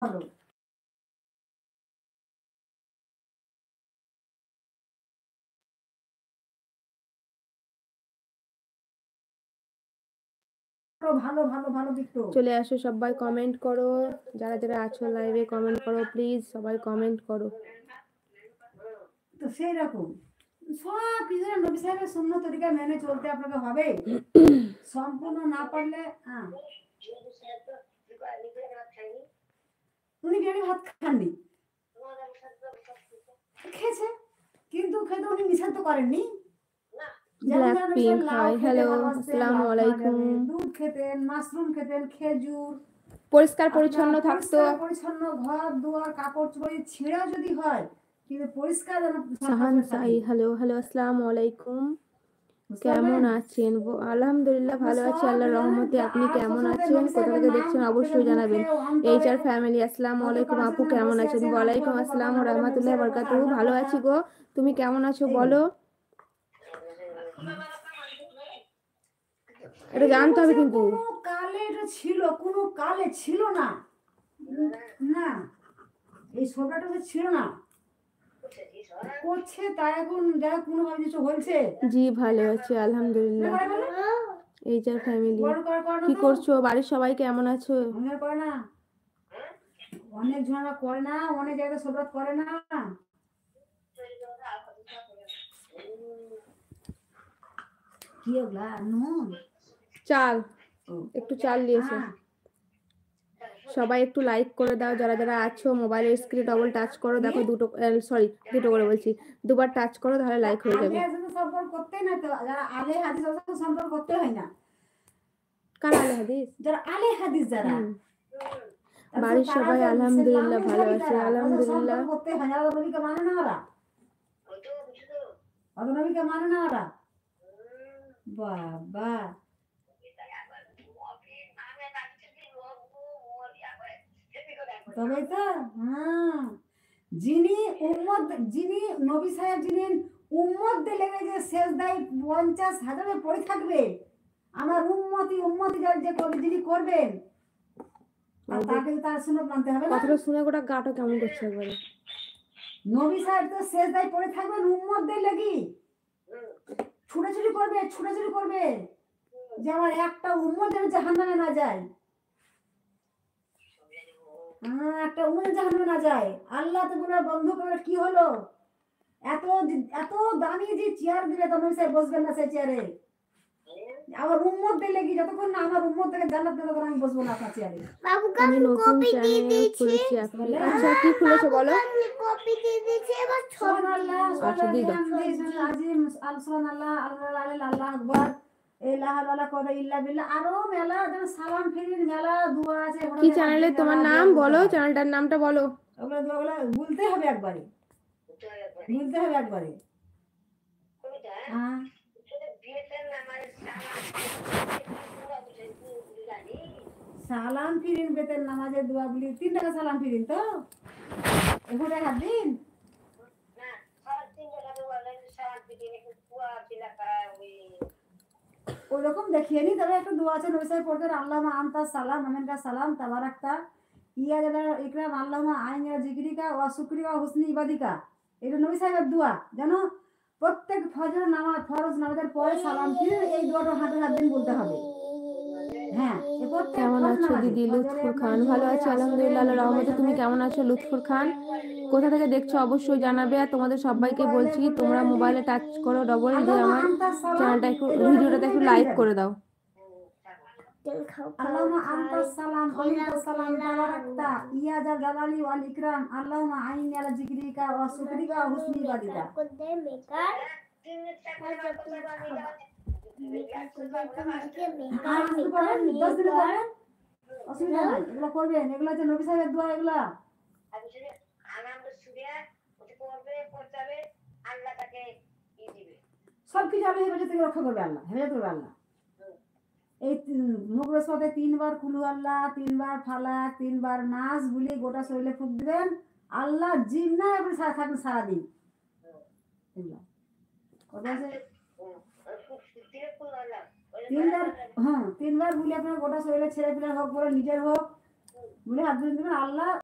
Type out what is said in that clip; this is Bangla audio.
ভালো। ভালো ভালো ভালো দিকটো চলে আসো, সবাই কমেন্ট করো, যারা যারা আছো লাইভে কমেন্ট করো প্লিজ, সবাই কমেন্ট করো। তো সেই রকম সব কিছু নবী সাহেবের সুন্নত তরিকা মেনে চলতে আপনাকে হবে। সম্পূর্ণ না পারলে উনি বিরিয়ানি ভাত খাননি, খেয়েছে, কিন্তু খেতে উনি নিষেধ তো করেননি। যেমন ব্ল্যাক পিঙ্ক, লাউ হাই, খেতে হ্যালো, ভালোবাসতেন, আসসালামু লাউ খাওয়া আলাইকুম। যাবে, দুধ খেতেন, মাশরুম খেতেন, খেজুর, পরিষ্কার পরিচ্ছন্ন আপনার থাকতো। পরিষ্কার পরিচ্ছন্ন ঘর দুয়ার কাপড় চোপড় ছিঁড়া যদি হয় কিন্তু পরিষ্কার যেন সাহান সাই, থাকে। হ্যালো হ্যালো, আসসালামু আলাইকুম। বুঝতে কেমন পারলেন? আছেন? আলহামদুলিল্লাহ ভালো আছি আল্লাহর রহমতে। আপনি কেমন আছেন? কোথা থেকে দেখছেন অবশ্যই জানাবেন। এইচআর ফ্যামিলি, আসসালামু আলাইকুম। আপু কেমন আছেন? ওয়ালাইকুম আসসালাম ওয়া রাহমাতুল্লাহি ওয়া বারাকাতুহু। ভালো আছি গো, তুমি কেমন আছো বলো? এটা জানতে হবে কিন্তু। কোনো কালে এটা ছিল, কোনো কালে ছিল না। না, এই সোফাটা তো ছিল না, করছে তাই এখন যারা কোনো ভাবে কিছু হয়েছে। জি ভালো আছি আলহামদুলিল্লাহ। এইচআর ফ্যামিলি, কি করছো? বাড়ির সবাই কেমন আছো? করে না, অনেক জনরা করে না, অনেক জায়গায় সোফা করে না। কি ওগুলা নুন চাল, একটু চাল দিয়েছে। সবাই একটু লাইক করে দাও, যারা যারা আছো মোবাইলের স্ক্রিনে ডবল টাচ করো, দেখো দুটো করে বলছি, দুবার টাচ করো তাহলে লাইক হয়ে যাবে। সম্পর্ক করতে না, তো যারা আলে হাদিস সম্পর্ক করতে হয় না। কার আলে হাদিস? যারা আলে হাদিস যারা বাড়ির সবাই আলহামদুলিল্লাহ ভালো আছে আলহামদুলিল্লাহ। করতে হয় না, নবীকে মানে না ওরা, নবীকে মানে না ওরা। বাবা তবে তো যিনি উম্মত, যিনি নবী সাহেব, যিনি উম্মতদের লেগে যে সেজদায় 50,000 পড়ে থাকবে, আমার উম্মতি উম্মতি যে করবে, যিনি করবেন, আর তাকে তার সুন্নাত মানতে হবে না। কথাটা শুনে গোটা গাটা কেমন করছে একবারে। নবী সাহেব তো সেজদায় পড়ে থাকবেন উম্মতদের লাগি, ছুটাছুটি করবে, ছুটাছুটি করবে যে আমার একটা উম্মত যেন জাহান্নামে না যায়, একটা উম্মত জাহান্নামে না যায়। আল্লাহ তো বলে বন্ধ করে কি হলো, এত এত দামি যে চেয়ার দিবে তখন সে বসবেন না সেই চেয়ারে। আমার উম্মত দিলে কি, যতক্ষণ না আমার উম্মত থেকে জান্নাত দেবে তখন আমি বসবো না আপনার চেয়ারে। আমি নতুন চ্যানেল খুলেছি আপনি। আচ্ছা কি খুলেছো বলো? কপি দিয়ে দিয়েছে এবার সুবহানাল্লাহ, আচ্ছা দি দাও। আজিম, সুবহানাল্লাহ, আল্লাহু আকবার, লা হাওলা ওয়ালা ইল্লা বিল্লাহ, আরো মেলা যেন সালাম ফিরির মেলা দোয়া আছে। কি চ্যানেলে তোমার নাম বলো, চ্যানেলটার নামটা বলো। ওগুলো দোয়াগুলো বলতে হবে একবারে, বলতে হবে একবারে। হ্যাঁ সালাম ফিরিন বেতের নামাজের দোয়াগুলি 3 টাকা সালাম ফিরিন তো এখন এক দিন ওরকম দেখিয়ে নি। তবে একটা দোয়া আছে নবী সাহেব পড়তেন, আল্লাহুম্মা আনতা সালাম আমিনকা সালাম তাবারাকতা ইয়া জালাল ইকরাম আল্লাহুম্মা আইনা জিকরিকা ওয়া শুকরিকা ওয়া হুসনি ইবাদিকা। এটা নবী সাহেবের দোয়া, যেন প্রত্যেক ফজর নামাজ, ফরজ নামাজের পরে সালাম ফিরে এই দোয়াটা হাতে হাত দিন বলতে হবে। হ্যাঁ, কেমন আছো দিদি? লুৎফুর খান, ভালো আছি আলহামদুলিল্লাহ আল্লাহর রহমতে। তুমি কেমন আছো লুৎফুর খান? কোথা থেকে দেখছো অবশ্যই জানাবে। আর তোমাদের সবাইকে বলছি তোমরা মোবাইলে টাচ করো ডবল দিয়ে আমার চ্যানেলটা একটু, ভিডিওটাতে একটু লাইক করে দাও। আল্লাহুম্মা আনতাস সালাম ওয়া মিনকাস সালাম তাবারাকতা ইয়া যা জালালি ওয়াল ইকরাম আল্লাহুম্মা আইনি আলা যিকরিকা ওয়া শুকরিকা ওয়া হুসনি ইবাদিকা। অসুবিধা নাই, এগুলো করবেন, এগুলো হচ্ছে নবী সাহেবের দোয়া। এগুলা সবকিছু আল্লাহ হেফাজত থেকে রক্ষা করবে, আল্লাহ হেফাজত করবে। আল্লাহ এই মুখের সাথে 3 বার কুলু আল্লাহ, 3 বার ফালাক, 3 বার নাস বলে গোটা শরীরে ফুঁক দিবেন, আল্লাহ জিন্না আপনি সারা থাকবেন সারাদিন। কথা আছে 3 বার, হ্যাঁ 3 বার বলে আপনার গোটা শরীরে ছেলে পিলার হোক বলে নিজের হোক বলে হাত দিবেন, আল্লাহ